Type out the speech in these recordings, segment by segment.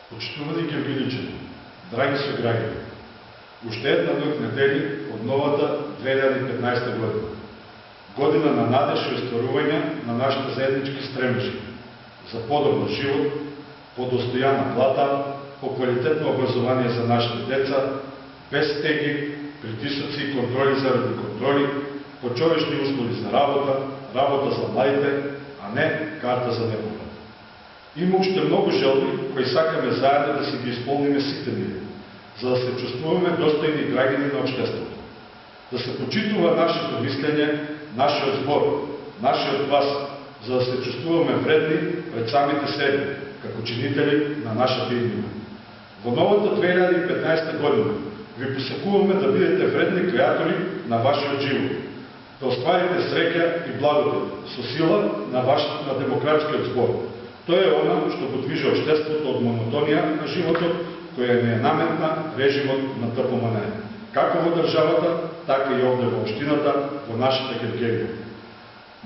Почитувани гергеличани, драги съграждани, уште една ног недели од новата 2015 година. Година на надеж и остварување на нашите заеднички стремежи за подобар живот, по достојана плата, по квалитетно образование за нашите деца, без стеги, притисоци и контроли заради контроли, по човечни услови за работа, работа за младите, а не карта за неповрат. Има уште многу желби кои сакаме заедно да си ги исполниме сите ние, за да се чувствуваме достојни граѓани на општеството. Да се почитува нашето мислење, нашиот збор, нашиот глас, за да се чувствуваме вредни пред самите себе, како чинители на нашата иднина. Во новата 2015 година ви посакуваме да бидете вредни креатори на вашиот живот, да остварите среќа и благодет со сила на демократскиот збор. Тоа е она што го движи општеството од монотонија на животот, која не е наметна режимот на ТПМН. Како во државата, така и овде во општината, во нашите Гергелија.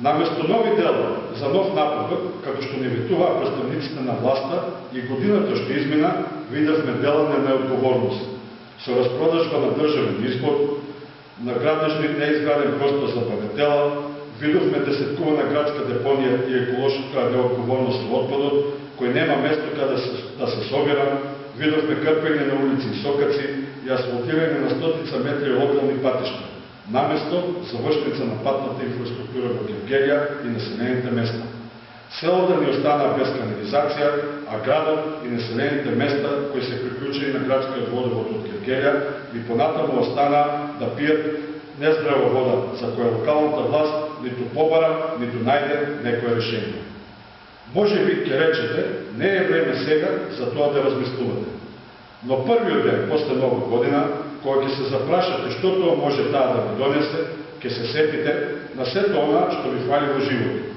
Наместо нови дела за нов напредок, како што ни ветуваа представниците на власта, и годината што измина, видевме дела на неодговорност, со распродажба на државен избор, на градежни неизграден простор за багатела, видовме десеткувана градска депонија и еколошка неодговорност во отпадот, кој нема место каде да се собира, видовме крпење на улици и сокаци и асфалтирање на стотица метри локални патишта, наместо завршница на патната инфраструктура во Гергелија и населените места. Селото ни остана без канализација, а градот и населените места, кои се приклучени на градскиот водовод од Гергелија, и понатаму остана да пијат нездрава вода, за која локалната власт ниту побара, ниту најде некое решение. Може би ќе речете, не е време сега за тоа да размислувате. Но првиот ден после Нова година, кога ќе се запрашате што тоа може таа да ви донесе, ќе се сетите на сето она што ви фали во живот.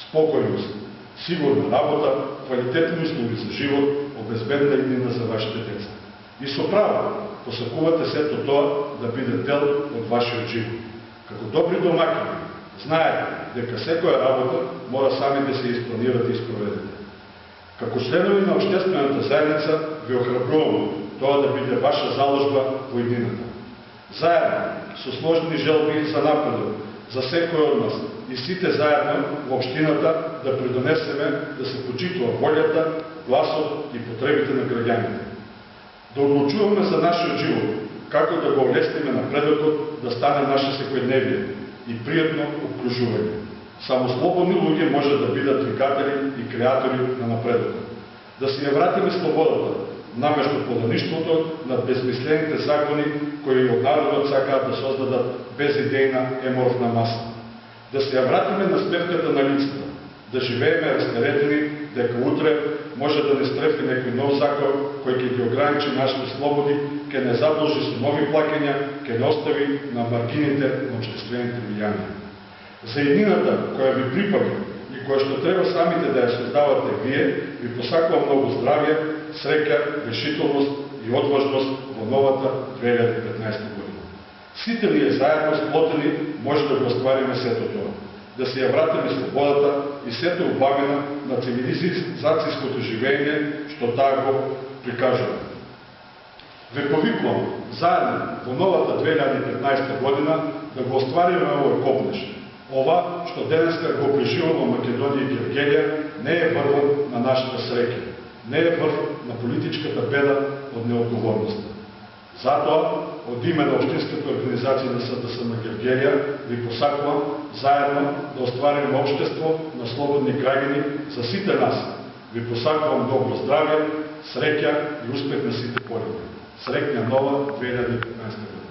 Спокојност, сигурна работа, квалитетни услови за живот, обезбедна иднина за вашите деца. И со право посакувате сето тоа да биде дел од вашиот живот. Како добри домакини, знаете дека секоја работа мора сами да се испланирате и спроведете. Како членови на општествената заедница ви охрабруваме тоа да биде ваша заложба во иднината. Заедно, со сложни желби за напредок, за секој од нас и сите заедно во општината да придонесеме да се почитува волјата, гласот и потребите на граѓаните. Да одлучуваме за нашиот живот, како да го олесниме напредокот, да стане наше секојдневие и пријатно обкружување. Само слободни луѓе може да бидат двигатели и креатори на напредокот. Да си ја вратиме слободата, наместо подаништвото над безмислените закони кои од народот сакаат да создадат безидејна еморфна маса. Да се ја вратиме на смевката на лицата, да живееме растеретени дека утре може да не стрефи некој нов закон кој ќе ги ограничи нашите слободи, ќе не задолжи со нови плаќања, ќе не остави на маргините на општествените влијанија. За иднината која ви припага и која што треба самите да ја создавате вие, ви посакувам многу здравје, среќа, решителност и одважност во новата 2015 година. Сите ние заедно сплотени може да го оствариме сето тоа. Да се ја вратиме слободата и сето убавина на цивилизацијското живење што таа го прикажува. Ве повикувам заедно во новата 2015 година да го оствариме овој копнеж. Ова што денеска го преживува Македонија и Гергелија не е врвот на нашата среќа, не е врв на политичката беда од неодговорноста. Затоа, од име на Општинската организација на СДС на Гергелија, ви посакувам заедно да оствариме општество на слободни граѓани за сите нас. Ви посакувам добро здравје, среќа и успех на сите полеви. Среќна нова 2015 година.